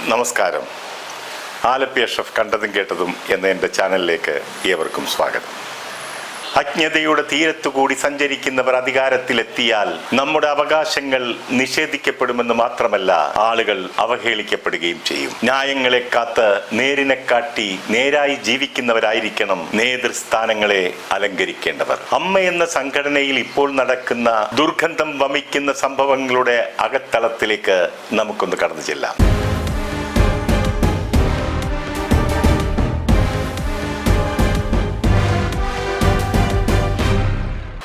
നമസ്കാരം. ആലപ്പി അഷ്റഫ് കണ്ടതും കേട്ടതും എന്ന എൻ്റെ ചാനലിലേക്ക് ഏവർക്കും സ്വാഗതം. അജ്ഞതയുടെ തീരത്തുകൂടി സഞ്ചരിക്കുന്നവർ അധികാരത്തിലെത്തിയാൽ നമ്മുടെ അവകാശങ്ങൾ നിഷേധിക്കപ്പെടുമെന്ന് മാത്രമല്ല, ആളുകൾ അവഹേളിക്കപ്പെടുകയും ചെയ്യും. ന്യായങ്ങളെ കാത്ത് നേരിനെ കാട്ടി നേരായി ജീവിക്കുന്നവരായിരിക്കണം നേതൃസ്ഥാനങ്ങളെ അലങ്കരിക്കേണ്ടവർ. അമ്മ എന്ന സംഘടനയിൽ ഇപ്പോൾ നടക്കുന്ന ദുർഗന്ധം വമിക്കുന്ന സംഭവങ്ങളുടെ അകത്തളത്തിലേക്ക് നമുക്കൊന്ന് കടന്നു ചെല്ലാം.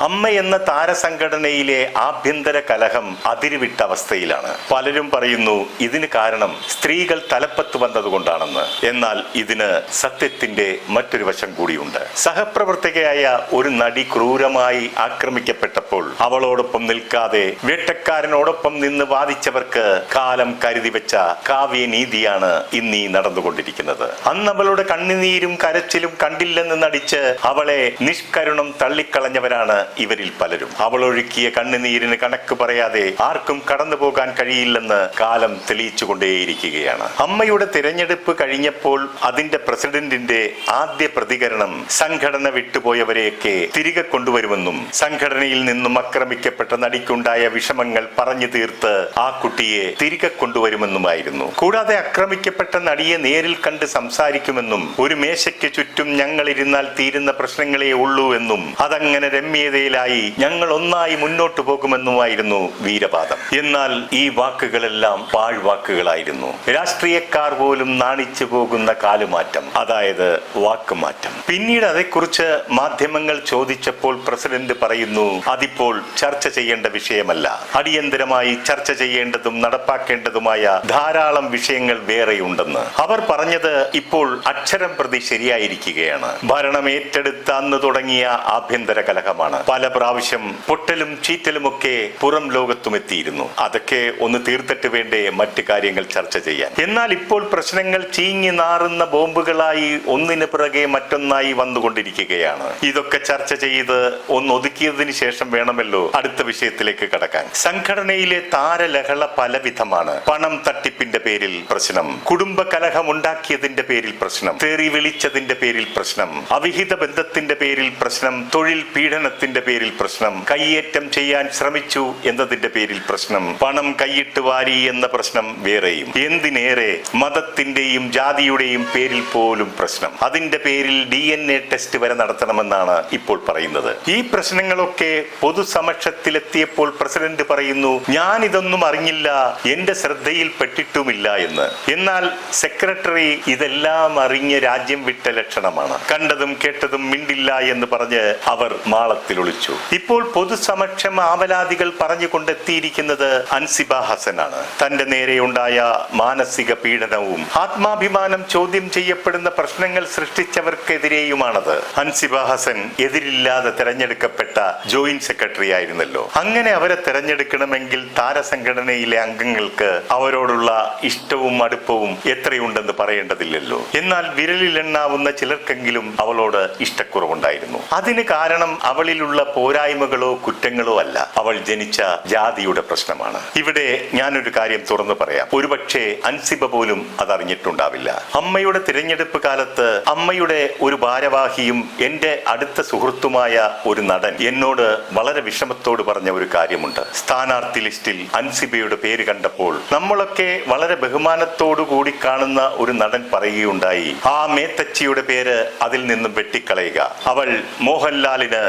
അമ്മ എന്ന താരസംഘടനയിലെ ആഭ്യന്തര കലഹം അതിരുവിട്ട അവസ്ഥയിലാണ്. പലരും പറയുന്നു ഇതിന് കാരണം സ്ത്രീകൾ തലപ്പത്ത് വന്നതുകൊണ്ടാണെന്ന്. എന്നാൽ ഇതിന് സത്യത്തിന്റെ മറ്റൊരു വശം കൂടിയുണ്ട്. സഹപ്രവർത്തകയായ ഒരു നടി ക്രൂരമായി ആക്രമിക്കപ്പെട്ടപ്പോൾ അവളോടൊപ്പം നിൽക്കാതെ വേട്ടക്കാരനോടൊപ്പം നിന്ന് വാദിച്ചവർക്ക് കാലം കരുതി വെച്ച കാവ്യനീതിയാണ് ഇന്നീ നടന്നുകൊണ്ടിരിക്കുന്നത്. അന്ന് അവളുടെ കണ്ണുനീരും കരച്ചിലും കണ്ടില്ലെന്ന് നടിച്ച് അവളെ നിഷ്കരുണം തള്ളിക്കളഞ്ഞവരാണ് ഇവരിൽ പലരും. അവളൊഴുക്കിയ കണ്ണുനീരിന് കണക്ക് പറയാതെ ആർക്കും കടന്നു പോകാൻ കഴിയില്ലെന്ന് കാലം തെളിയിച്ചുകൊണ്ടേയിരിക്കുകയാണ്. അമ്മയുടെ തിരഞ്ഞെടുപ്പ് കഴിഞ്ഞപ്പോൾ അതിന്റെ പ്രസിഡന്റിന്റെ ആദ്യ പ്രതികരണം സംഘടന വിട്ടുപോയവരെയൊക്കെ തിരികെ കൊണ്ടുവരുമെന്നും സംഘടനയിൽ നിന്നും ആക്രമിക്കപ്പെട്ട നടിക്കുണ്ടായ വിഷമങ്ങൾ പറഞ്ഞു തീർത്ത് ആ കുട്ടിയെ തിരികെ കൊണ്ടുവരുമെന്നുമായിരുന്നു. കൂടാതെ ആക്രമിക്കപ്പെട്ട നടിയെ നേരിൽ കണ്ട് സംസാരിക്കുമെന്നും ഒരു മേശയ്ക്ക് ചുറ്റും ഞങ്ങൾ ഇരുന്നാൽ തീരുന്ന പ്രശ്നങ്ങളെ ഉള്ളൂ എന്നും അതങ്ങനെ രമ്യതയിലായി ഞങ്ങൾ ഒന്നായി മുന്നോട്ടു പോകുമെന്നുമായിരുന്നു വീരവാദം. എന്നാൽ ഈ വാക്കുകളെല്ലാം പാഴ്വാക്കുകളായിരുന്നു. രാഷ്ട്രീയക്കാർ പോലും നാണിച്ചു പോകുന്ന കാലുമാറ്റം, അതായത് വാക്കുമാറ്റം. പിന്നീട് അതേക്കുറിച്ച് മാധ്യമങ്ങൾ ചോദിച്ചപ്പോൾ പ്രസിഡന്റ് പറയുന്നു, അതിപ്പോൾ ചർച്ച ചെയ്യേണ്ട വിഷയമല്ല. അടിയന്തരമായി ചർച്ച ചെയ്യേണ്ടതും നടപ്പാക്കേണ്ടതുമായ ധാരാളം വിഷയങ്ങൾ വേറെയുണ്ടെന്ന്. അവർ പറഞ്ഞത് ഇപ്പോൾ അക്ഷരം പ്രതി ശരിയായിരിക്കുകയാണ്. ഭരണം ഏറ്റെടുത്ത അന്ന് തുടങ്ങിയ ആഭ്യന്തര കലഹമാണ്. പല പ്രാവശ്യം പൊട്ടലും ചീറ്റലുമൊക്കെ പുറം ലോകത്തും എത്തിയിരുന്നു. അതൊക്കെ ഒന്ന് തീർത്തിട്ട് വേണ്ടേ മറ്റു കാര്യങ്ങൾ ചർച്ച ചെയ്യാൻ. എന്നാൽ ഇപ്പോൾ പ്രശ്നങ്ങൾ ചീഞ്ഞു നാറുന്ന ബോംബുകളായി ഒന്നിന് പിറകെ മറ്റൊന്നായി വന്നുകൊണ്ടിരിക്കുകയാണ്. ഇതൊക്കെ ചർച്ച ചെയ്ത് ഒന്ന് ഒതുക്കിയതിന് ശേഷം വേണമല്ലോ അടുത്ത വിഷയത്തിലേക്ക് കടക്കാൻ. സംഘടനയിലെ താരലഹള പലവിധമാണ്. പണം തട്ടിപ്പിന്റെ പേരിൽ പ്രശ്നം, കുടുംബ കലഹം ഉണ്ടാക്കിയതിന്റെ പേരിൽ പ്രശ്നം, തെറി വിളിച്ചതിന്റെ പേരിൽ പ്രശ്നം, അവിഹിത ബന്ധത്തിന്റെ പേരിൽ പ്രശ്നം, തൊഴിൽ പീഡനത്തിന്റെ പേരിൽ പ്രശ്നം, കയ്യേറ്റം ചെയ്യാൻ ശ്രമിച്ചു എന്നതിന്റെ പേരിൽ പ്രശ്നം, പണം കൈയിട്ട് വാരി എന്ന പ്രശ്നം വേറെയും. എന്തിനേറെ മതത്തിന്റെയും ജാതിയുടെയും പേരിൽ പോലും പ്രശ്നം. അതിന്റെ പേരിൽ DNA ടെസ്റ്റ് വരെ നടത്തണമെന്നാണ് ഇപ്പോൾ പറയുന്നത്. ഈ പ്രശ്നങ്ങളൊക്കെ പൊതുസമക്ഷത്തിലെത്തിയപ്പോൾ പ്രസിഡന്റ് പറയുന്നു, ഞാൻ ഇതൊന്നും അറിഞ്ഞില്ല, എന്റെ ശ്രദ്ധയിൽ പെട്ടിട്ടുമില്ല എന്ന്. എന്നാൽ സെക്രട്ടറി ഇതെല്ലാം അറിഞ്ഞ് രാജ്യം വിട്ട ലക്ഷണമാണ്. കണ്ടതും കേട്ടതും മിണ്ടില്ല എന്ന് പറഞ്ഞ് അവർ മാളത്തിൽ ഒളിച്ചു. ഇപ്പോൾ പൊതുസമക്ഷം ആവലാതികൾ പറഞ്ഞുകൊണ്ടെത്തിയിരിക്കുന്നത് അൻസിബ ഹസനാണ്. തന്റെ നേരെയുണ്ടായ മാനസിക പീഡനവും ആത്മാഭിമാനം ചോദ്യം ചെയ്യപ്പെടുന്ന പ്രശ്നങ്ങൾ സൃഷ്ടിച്ചവർക്കെതിരെയുമാണത്. അൻസിബ ഹസൻ എതിരില്ലാതെ തെരഞ്ഞെടുക്കപ്പെട്ട ജോയിന്റ് സെക്രട്ടറി ആയിരുന്നല്ലോ. അങ്ങനെ അവരെ തെരഞ്ഞെടുക്കണമെങ്കിൽ താരസംഘടനയിലെ അംഗങ്ങൾക്ക് അവരോടുള്ള ഇഷ്ടവും അടുപ്പവും എത്രയുണ്ടെന്ന് പറയേണ്ടതില്ലല്ലോ. എന്നാൽ വിരലിലെണ്ണാവുന്ന ചിലർക്കെങ്കിലും അവളോട് ഇഷ്ടക്കുറവുണ്ടായിരുന്നു. അതിന് കാരണം അവളിലുള്ള പോരായ്മകളോ കുറ്റങ്ങളോ അല്ല, അവൾ ജനിച്ച ജാതിയുടെ പ്രശ്നമാണ്. ഇവിടെ ഞാനൊരു കാര്യം തുറന്നു പറയാം. ഒരുപക്ഷെ അൻസിബ പോലും അതറിഞ്ഞിട്ടുണ്ടാവില്ല. അമ്മയുടെ തിരഞ്ഞെടുപ്പ് കാലത്ത് അമ്മയുടെ ഒരു ഭാരവാഹിയും എന്റെ അടുത്ത സുഹൃത്തുമായ ഒരു നടൻ എന്നോട് വളരെ വിഷമത്തോട് പറഞ്ഞ ഒരു കാര്യമുണ്ട്. സ്ഥാനാർത്ഥി ലിസ്റ്റിൽ അൻസിബയുടെ പേര് കണ്ടപ്പോൾ നമ്മളൊക്കെ വളരെ ബഹുമാനത്തോടു കൂടി കാണുന്ന ഒരു നടൻ പറയുകയുണ്ടായി, ആ മേത്തച്ചിയുടെ പേര് അതിൽ നിന്നും വെട്ടിക്കളയുക. അവൾ മോഹൻലാലിന്,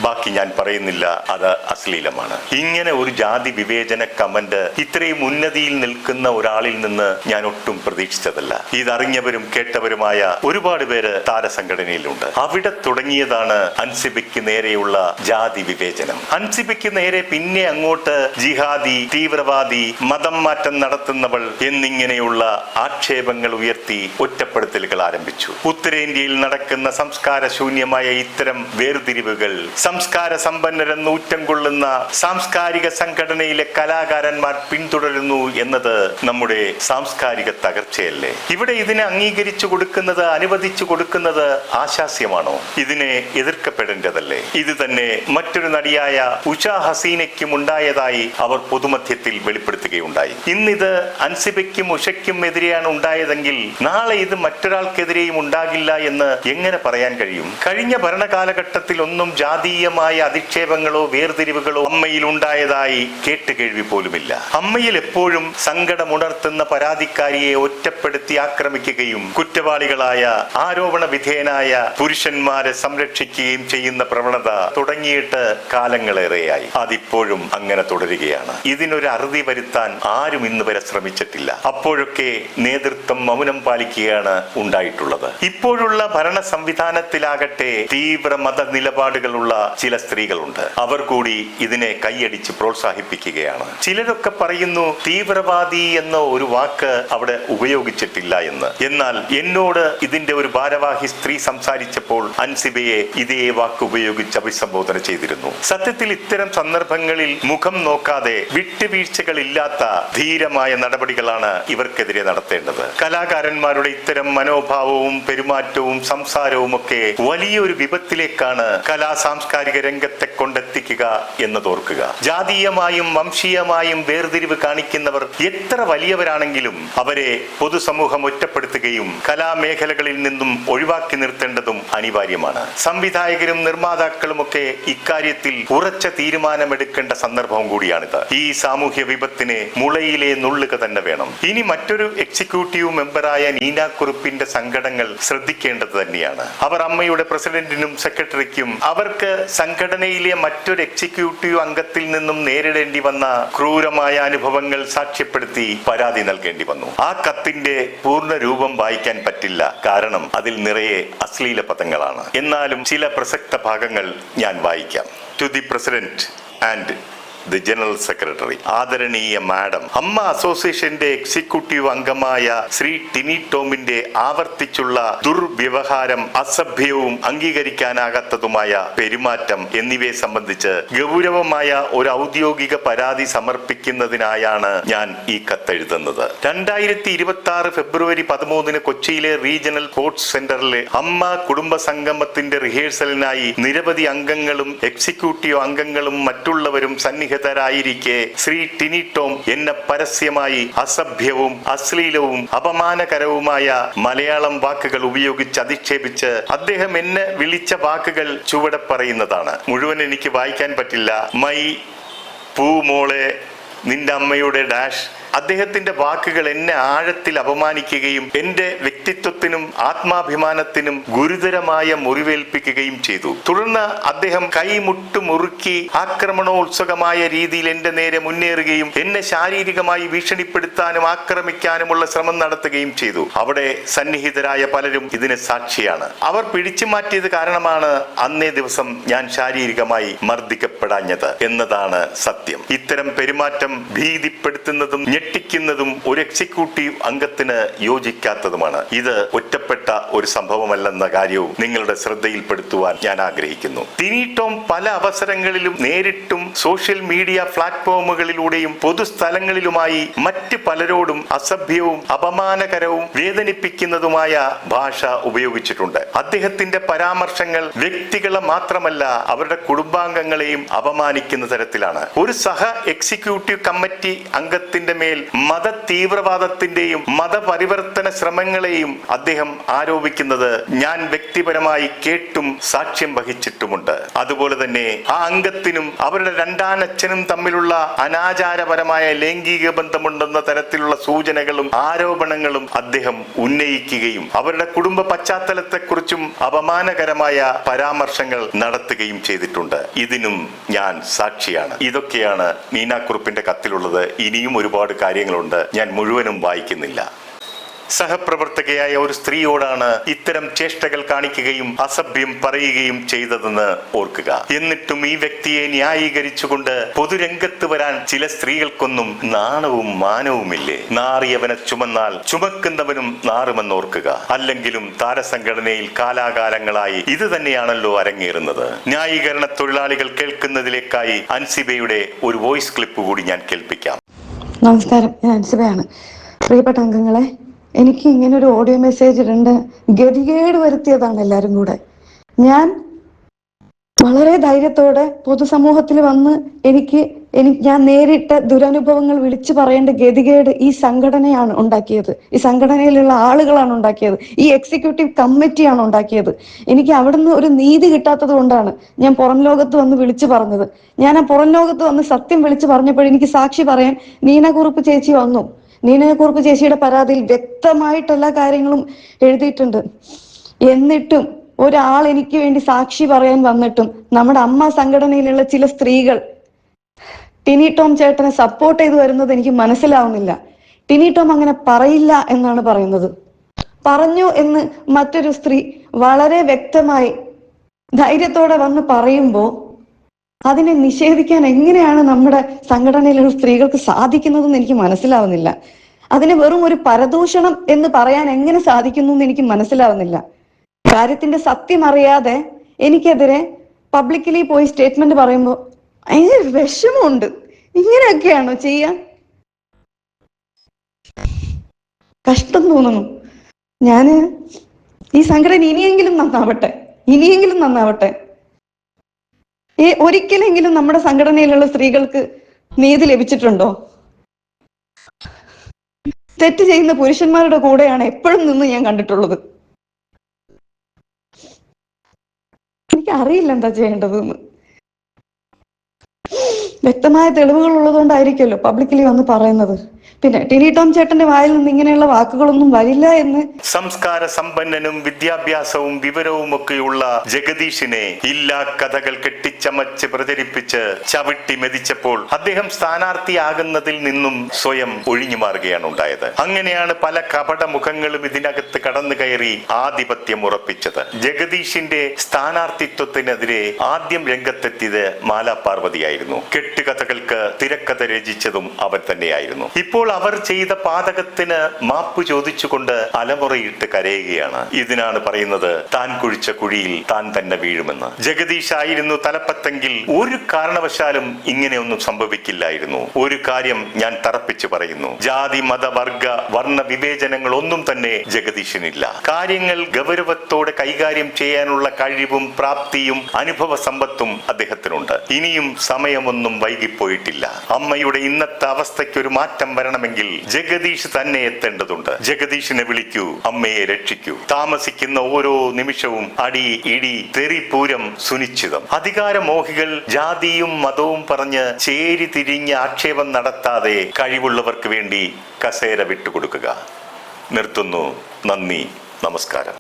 ബാക്കി ഞാൻ പറയുന്നില്ല, അത് അശ്ലീലമാണ്. ഇങ്ങനെ ഒരു ജാതി വിവേചന കമന്റ് ഇത്രയും ഉന്നതിയിൽ നിൽക്കുന്ന ഒരാളിൽ നിന്ന് ഞാൻ ഒട്ടും പ്രതീക്ഷിച്ചതല്ല. ഇതറിഞ്ഞവരും കേട്ടവരുമായ ഒരുപാട് പേര് താരസംഘടനയിലുണ്ട്. അവിടെ തുടങ്ങിയതാണ് അൻസിബയ്ക്ക് നേരെയുള്ള ജാതി വിവേചനം. അൻസിബയ്ക്ക് നേരെ പിന്നെ അങ്ങോട്ട് ജിഹാദി, തീവ്രവാദി, മതം മാറ്റം നടത്തുന്നവൾ എന്നിങ്ങനെയുള്ള ആക്ഷേപങ്ങൾ ഉയർത്തി ഒറ്റപ്പെടുത്തലുകൾ ആരംഭിച്ചു. ഉത്തരേന്ത്യയിൽ നടക്കുന്ന സംസ്കാര ശൂന്യമായ ഇത്തരം വേർതിരിവുകൾ സംസ്കാര സമ്പന്നരെന്ന് ഊറ്റം കൊള്ളുന്ന സാംസ്കാരിക സംഘടനയിലെ കലാകാരന്മാർ പിന്തുടരുന്നു എന്നത് നമ്മുടെ സാംസ്കാരിക തകർച്ചയല്ലേ? ഇവിടെ ഇതിനെ അംഗീകരിച്ചു കൊടുക്കുന്നത്, അനുവദിച്ചു കൊടുക്കുന്നത് ആശാസ്യമാണോ? ഇതിനെ എതിർക്കപ്പെടേണ്ടതല്ലേ? ഇത് തന്നെ മറ്റൊരു നടിയായ ഉഷ ഹസീനയ്ക്കും ഉണ്ടായതായി അവർ പൊതുമധ്യത്തിൽ വെളിപ്പെടുത്തുകയുണ്ടായി. ഇന്നിത് അൻസിബയ്ക്കും ഉഷയ്ക്കും എതിരെയാണ് ഉണ്ടായതെങ്കിൽ നാളെ ഇത് മറ്റൊരാൾക്കെതിരെയും ഉണ്ടാകില്ല എന്ന് എങ്ങനെ പറയാൻ കഴിയും? കഴിഞ്ഞ ഭരണകാലഘട്ടത്തിൽ ഒന്നും ജാതീയമായ അധിക്ഷേപങ്ങളോ വേർതിരിവുകളോ അമ്മയിൽ ഉണ്ടായതായി കേട്ടുകേഴ്വി പോലുമില്ല. അമ്മയിൽ എപ്പോഴും സങ്കടമുണർത്തുന്ന പരാതിക്കാരിയെ ഒറ്റപ്പെടുത്തി ആക്രമിക്കുകയും കുറ്റവാളികളായ ആരോപണ വിധേയനായ പുരുഷന്മാരെ സംരക്ഷിക്കുകയും ചെയ്യുന്ന പ്രവണത തുടങ്ങിയിട്ട് കാലങ്ങളേറെയായി. അതിപ്പോഴും അങ്ങനെ തുടരുകയാണ്. ഇതിനൊരു അറുതി വരുത്താൻ ആരും ഇന്ന് വരെ ശ്രമിച്ചിട്ടില്ല. അപ്പോഴൊക്കെ നേതൃത്വം മൗനം പാലിക്കുകയാണ് ഉണ്ടായിട്ടുള്ളത്. ഇപ്പോഴുള്ള ഭരണ സംവിധാനത്തിലാകട്ടെ തീവ്ര മത നിലപാടുകളുള്ള ചില സ്ത്രീകളുണ്ട്. അവർ കൂടി ഇതിനെ കൈയടിച്ച് പ്രോത്സാഹിപ്പിക്കുകയാണ്. ചിലരൊക്കെ പറയുന്നു തീവ്രവാദി എന്ന ഒരു വാക്ക് അവിടെ ഉപയോഗിച്ചിട്ടില്ല എന്ന്. എന്നാൽ എന്നോട് ഇതിന്റെ ഒരു ഭാരവാഹി സ്ത്രീ സംസാരിച്ചപ്പോൾ അൻസിബയെ ഇതേ വാക്ക് ഉപയോഗിച്ച് അഭിസംബോധന ചെയ്തിരുന്നു. സത്യത്തിൽ ഇത്തരം സന്ദർഭങ്ങളിൽ മുഖം നോക്കാതെ വിട്ടുവീഴ്ചകളില്ലാത്ത ധീരമായ നടപടികളാണ് ഇവർക്കെതിരെ നടത്തേണ്ടത്. കലാകാരന്മാരുടെ ഇത്തരം മനോഭാവവും പെരുമാറ്റവും സംസാരവും ഒക്കെ വലിയൊരു വിപത്തിലേക്കാണ് കലാ സാംസ്കാരിക രംഗത്തെ കൊണ്ടെത്തിക്കുക എന്നതോർക്കുക. ജാതീയമായും വംശീയമായും വേർതിരിവ് കാണിക്കുന്നവർ എത്ര വലിയവരാണെങ്കിലും അവരെ പൊതുസമൂഹം ഒറ്റപ്പെടുത്തുകയും കലാമേഖലകളിൽ നിന്നും ഒഴിവാക്കി നിർത്തേണ്ടതും അനിവാര്യമാണ്. സംവിധായകരും നിർമ്മാതാക്കളും ഒക്കെ ഇക്കാര്യത്തിൽ ഉറച്ച തീരുമാനമെടുക്കേണ്ട സന്ദർഭവും കൂടിയാണിത്. ഈ സാമൂഹ്യ വിപത്തിനെ മുളയിലെ നുള്ളുക തന്നെ വേണം. ഇനി മറ്റൊരു എക്സിക്യൂട്ടീവ് മെമ്പറായ നീന കുറുപ്പിന്റെ സങ്കടങ്ങൾ ശ്രദ്ധിക്കേണ്ടത് തന്നെയാണ്. അവർ അമ്മയുടെ പ്രസിഡന്റിനും സെക്രട്ടറിക്കും അവർക്ക് സംഘടനയിലെ മറ്റൊരു എക്സിക്യൂട്ടീവ് അംഗത്തിൽ നിന്നും നേരിടേണ്ടി വന്ന ക്രൂരമായ അനുഭവങ്ങൾ സാക്ഷ്യപ്പെടുത്തി പരാതി നൽകേണ്ടി വന്നു. ആ കത്തിന്റെ പൂർണ്ണ രൂപം വായിക്കാൻ പറ്റില്ല, കാരണം അതിൽ നിറയെ അശ്ലീല പദങ്ങളാണ്. എന്നാലും ചില പ്രസക്ത ഭാഗങ്ങൾ ഞാൻ വായിക്കാം. To the president and the general secretary. ആദരണീയ മാഡം, അമ്മ അസോസിയേഷന്റെ എക്സിക്യൂട്ടീവ് അംഗമായ ശ്രീ ടിനി ടോമിന്റെ ആവർത്തിച്ചുള്ള ദുർവ്യവഹാരം, അസഭ്യവും അംഗീകരിക്കാനാകാത്തതുമായ പെരുമാറ്റം എന്നിവയെ സംബന്ധിച്ച് ഗൗരവമായ ഒരു ഔദ്യോഗിക പരാതി സമർപ്പിക്കുന്നതിനായാണ് ഞാൻ ഈ കത്തെഴുതുന്നത്. 2026 ഫെബ്രുവരി 13 കൊച്ചിയിലെ റീജിയണൽ സ്പോർട്സ് സെന്ററിലെ അമ്മ കുടുംബ സംഗമത്തിന്റെ റിഹേഴ്സലിനായി നിരവധി അംഗങ്ങളും എക്സിക്യൂട്ടീവ് അംഗങ്ങളും മറ്റുള്ളവരും സന്നിഹിതരായിരിക്കെ ശ്രീ ടിനി ടോം എന്നെ പരസ്യമായി അസഭ്യവും അശ്ലീലവും അപമാനകരവുമായ മലയാളം വാക്കുകൾ ഉപയോഗിച്ച് അധിക്ഷേപിച്ച് അദ്ദേഹം എന്നെ വിളിച്ച വാക്കുകൾ ചുവടെ പറയുന്നതാണ്. മുഴുവൻ എനിക്ക് വായിക്കാൻ പറ്റില്ല. മൈ പൂമോളെ, നിന്റെ അമ്മയുടെ ഡാഷ്. അദ്ദേഹത്തിന്റെ വാക്കുകൾ എന്നെ ആഴത്തിൽ അപമാനിക്കുകയും എന്റെ വ്യക്തിത്വത്തിനും ആത്മാഭിമാനത്തിനും ഗുരുതരമായ മുറിവേൽപ്പിക്കുകയും ചെയ്തു. തുടർന്ന് അദ്ദേഹം കൈമുട്ട് മുറുക്കി ആക്രമണോത്സുകമായ രീതിയിൽ എന്റെ നേരെ മുന്നേറുകയും എന്നെ ശാരീരികമായി ഭീഷണിപ്പെടുത്താനും ആക്രമിക്കാനുമുള്ള ശ്രമം നടത്തുകയും ചെയ്തു. അവിടെ സന്നിഹിതരായ പലരും ഇതിന് സാക്ഷിയാണ്. അവർ പിടിച്ചു മാറ്റിയത് കാരണമാണ് അന്നേ ദിവസം ഞാൻ ശാരീരികമായി മർദ്ദിക്കപ്പെടാഞ്ഞത് എന്നതാണ് സത്യം. ഇത്തരം പെരുമാറ്റം ഭീതിപ്പെടുത്തുന്നതും ഞെട്ടിക്കുന്നതും ഒരു എക്സിക്യൂട്ടീവ് അംഗത്തിന് യോജിക്കാത്തതുമാണ്. ഇത് ഒറ്റപ്പെട്ട ഒരു സംഭവമല്ലെന്ന കാര്യവും നിങ്ങളുടെ ശ്രദ്ധയിൽപ്പെടുത്തുവാൻ ഞാൻ ആഗ്രഹിക്കുന്നു. ടിനി ടോം പല അവസരങ്ങളിലും നേരിട്ടും സോഷ്യൽ മീഡിയ പ്ലാറ്റ്ഫോമുകളിലൂടെയും പൊതുസ്ഥലങ്ങളിലുമായി മറ്റ് പലരോടും അസഭ്യവും അപമാനകരവും വേദനിപ്പിക്കുന്നതുമായ ഭാഷ ഉപയോഗിച്ചിട്ടുണ്ട്. അദ്ദേഹത്തിന്റെ പരാമർശങ്ങൾ വ്യക്തികളെ മാത്രമല്ല അവരുടെ കുടുംബാംഗങ്ങളെയും അപമാനിക്കുന്ന തരത്തിലാണ്. ഒരു സഹ എക്സിക്യൂട്ടീവ് കമ്മിറ്റി അംഗത്തിന്റെ മേൽ മത തീവ്രവാദത്തിന്റെയും മതപരിവർത്തന ശ്രമങ്ങളെയും അദ്ദേഹം ആരോപിക്കുന്നത് ഞാൻ വ്യക്തിപരമായി കേട്ടും സാക്ഷ്യം വഹിച്ചിട്ടുമുണ്ട്. അതുപോലെ തന്നെ ആ അംഗത്തിനും അവരുടെ രണ്ടാനച്ഛനും തമ്മിലുള്ള അനാചാരപരമായ ലൈംഗിക ബന്ധമുണ്ടെന്ന തരത്തിലുള്ള സൂചനകളും ആരോപണങ്ങളും അദ്ദേഹം ഉന്നയിക്കുകയും അവരുടെ കുടുംബ പശ്ചാത്തലത്തെക്കുറിച്ചും അപമാനകരമായ പരാമർശങ്ങൾ നടത്തുകയും ചെയ്തിട്ടുണ്ട്. ഇതിനും ഞാൻ സാക്ഷിയാണ്. ഇതൊക്കെയാണ് നീന കുറുപ്പിന്റെ കത്തിലുള്ളത്. ഇനിയും ഒരുപാട് കാര്യങ്ങളുണ്ട്. ഞാൻ മുഴുവനും വായിക്കുന്നില്ല. സഹപ്രവർത്തകയായ ഒരു സ്ത്രീയോടാണ് ഇത്തരം ചേഷ്ടകൾ കാണിക്കുകയും അസഭ്യം പറയുകയും ചെയ്തതെന്ന് ഓർക്കുക. എന്നിട്ടും ഈ വ്യക്തിയെ ന്യായീകരിച്ചുകൊണ്ട് പൊതുരംഗത്ത് വരാൻ ചില സ്ത്രീകൾക്കൊന്നും നാണവും മാനവുമില്ലേ? നാറിയവനെ ചുമന്നാൽ ചുമക്കുന്നവനും നാറുമെന്നോർക്കുക. അല്ലെങ്കിലും താരസംഘടനയിൽ കാലാകാലങ്ങളായി ഇത് തന്നെയാണല്ലോ അരങ്ങേറുന്നത്. ന്യായീകരണ തൊഴിലാളികൾ കേൾക്കുന്നതിലേക്കായി അൻസിബയുടെ ഒരു വോയിസ് ക്ലിപ്പ് കൂടി ഞാൻ കേൾപ്പിക്കാം. നമസ്കാരം, ഞാൻ അൻസിബയാണ്. പ്രിയപ്പെട്ട അംഗങ്ങളെ, എനിക്ക് ഇങ്ങനൊരു ഓഡിയോ മെസ്സേജ് ഇടേണ്ട ഗതികേട് വരുത്തിയതാണ് എല്ലാവരും കൂടെ. ഞാൻ വളരെ ധൈര്യത്തോടെ പൊതുസമൂഹത്തിൽ വന്ന് ഞാൻ നേരിട്ട ദുരനുഭവങ്ങൾ വിളിച്ചു പറയേണ്ട ഗതികേട് ഈ സംഘടനയാണ് ഉണ്ടാക്കിയത്. ഈ സംഘടനയിലുള്ള ആളുകളാണ് ഉണ്ടാക്കിയത്. ഈ എക്സിക്യൂട്ടീവ് കമ്മിറ്റിയാണ് ഉണ്ടാക്കിയത്. എനിക്ക് അവിടുന്ന് ഒരു നീതി കിട്ടാത്തത് കൊണ്ടാണ് ഞാൻ പുറം ലോകത്ത് വന്ന് വിളിച്ചു പറഞ്ഞത്. ഞാൻ ആ പുറം ലോകത്ത് വന്ന് സത്യം വിളിച്ചു പറഞ്ഞപ്പോൾ എനിക്ക് സാക്ഷി പറയാൻ നീനകുറുപ്പ് ചേച്ചി വന്നു. നീനകുറുപ്പ് ചേച്ചിയുടെ പരാതിയിൽ വ്യക്തമായിട്ട് എല്ലാ കാര്യങ്ങളും എഴുതിയിട്ടുണ്ട്. എന്നിട്ടും ഒരാൾ എനിക്ക് വേണ്ടി സാക്ഷി പറയാൻ വന്നിട്ടും നമ്മുടെ അമ്മ സംഘടനയിലുള്ള ചില സ്ത്രീകൾ ടിനി ടോം ചേട്ടനെ സപ്പോർട്ട് ചെയ്തു വരുന്നത് എനിക്ക് മനസ്സിലാവുന്നില്ല. ടിനി ടോം അങ്ങനെ പറയില്ല എന്നാണ് പറയുന്നത്. പറഞ്ഞു എന്ന് മറ്റൊരു സ്ത്രീ വളരെ വ്യക്തമായി ധൈര്യത്തോടെ വന്ന് പറയുമ്പോൾ അതിനെ നിഷേധിക്കാൻ എങ്ങനെയാണ് നമ്മുടെ സംഘടനയിലുള്ള സ്ത്രീകൾക്ക് സാധിക്കുന്നതെന്ന് എനിക്ക് മനസ്സിലാവുന്നില്ല. അതിനെ വെറും ഒരു പരദൂഷണം എന്ന് പറയാൻ എങ്ങനെ സാധിക്കുന്നു എന്ന് എനിക്ക് മനസ്സിലാവുന്നില്ല. കാര്യത്തിന്റെ സത്യം അറിയാതെ എനിക്കെതിരെ പബ്ലിക്കലി പോയി സ്റ്റേറ്റ്മെന്റ് പറയുമ്പോൾ ഭയങ്കര വിഷമമുണ്ട്. ഇങ്ങനെയൊക്കെയാണോ ചെയ്യാൻ? കഷ്ടം തോന്നുന്നു. ഞാന് ഈ സംഘടന ഇനിയെങ്കിലും നന്നാവട്ടെ. ഒരിക്കലെങ്കിലും നമ്മുടെ സംഘടനയിലുള്ള സ്ത്രീകൾക്ക് നീതി ലഭിച്ചിട്ടുണ്ടോ? തെറ്റ് ചെയ്യുന്ന പുരുഷന്മാരുടെ കൂടെയാണ് എപ്പോഴും നിന്ന് ഞാൻ കണ്ടിട്ടുള്ളത്. എനിക്ക് അറിയില്ല എന്താ ചെയ്യേണ്ടതെന്ന്. വ്യക്തമായ തെളിവുകൾ ഉള്ളതുകൊണ്ടായിരിക്കുമല്ലോ പബ്ലിക്കലി വന്ന് പറയുന്നത്. പിന്നെ ടിനി ടോം ചേട്ടന്റെ വായിൽ നിന്ന് ഇങ്ങനെയുള്ള വാക്കുകളൊന്നും വരില്ല എന്ന്. സംസ്കാര സമ്പന്നനും വിദ്യാഭ്യാസവും വിവരവും ഒക്കെയുള്ള ജഗദീഷിനെ ഇല്ലാ കഥകൾ കെട്ടിച്ചമച്ച് പ്രചരിപ്പിച്ച് ചവിട്ടി മെതിച്ചപ്പോൾ അദ്ദേഹം സ്ഥാനാർത്ഥിയാകുന്നതിൽ നിന്നും സ്വയം ഒഴിഞ്ഞു മാറുകയാണ് ഉണ്ടായത്. അങ്ങനെയാണ് പല കപട മുഖങ്ങളും ഇതിനകത്ത് കടന്നു കയറി ആധിപത്യം ഉറപ്പിച്ചത്. ജഗദീഷിന്റെ സ്ഥാനാർത്ഥിത്വത്തിനെതിരെ ആദ്യം രംഗത്തെത്തിയത് മാലാ പാർവതിയായിരുന്നു. കെട്ടുകഥകൾക്ക് തിരക്കഥ രചിച്ചതും അവർ തന്നെയായിരുന്നു. ഇപ്പോൾ അവർ ചെയ്ത പാതകത്തിന് മാപ്പ് ചോദിച്ചുകൊണ്ട് അലമുറയിട്ട് കരയുകയാണ്. ഇതിനാണ് പറയുന്നത് താൻ കുഴിച്ച കുഴിയിൽ താൻ തന്നെ വീഴുമെന്ന്. ജഗദീഷ് ആയിരുന്നു തലപ്പത്തെങ്കിൽ ഒരു കാരണവശാലും ഇങ്ങനെയൊന്നും സംഭവിക്കില്ലായിരുന്നു. ഒരു കാര്യം ഞാൻ തറപ്പിച്ചു പറയുന്നു, ജാതി മത വർഗ വർണ്ണ വിവേചനങ്ങൾ ഒന്നും തന്നെ ജഗദീഷിനില്ല. കാര്യങ്ങൾ ഗൗരവത്തോടെ കൈകാര്യം ചെയ്യാനുള്ള കഴിവും പ്രാപ്തിയും അനുഭവ സമ്പത്തും അദ്ദേഹത്തിനുണ്ട്. ഇനിയും സമയമൊന്നും വൈകിപ്പോയിട്ടില്ല. അമ്മയുടെ ഇന്നത്തെ അവസ്ഥയ്ക്ക് ഒരു മാറ്റം വരണമെങ്കിൽ ജഗദീഷ് തന്നെ എത്തേണ്ടതുണ്ട്. ജഗദീഷിനെ വിളിക്കൂ, അമ്മയെ രക്ഷിക്കൂ. താമസിക്കുന്ന ഓരോ നിമിഷവും അടി ഇടി തെറിപൂരം സുനിശ്ചിതം. അധികാരമോഹികൾ ജാതിയും മതവും പറഞ്ഞ് ചേരി തിരിഞ്ഞ് ആക്ഷേപം നടത്താതെ കഴിവുള്ളവർക്ക് വേണ്ടി കസേര വിട്ടുകൊടുക്കുക. നിർത്തുന്നു. നന്ദി, നമസ്കാരം.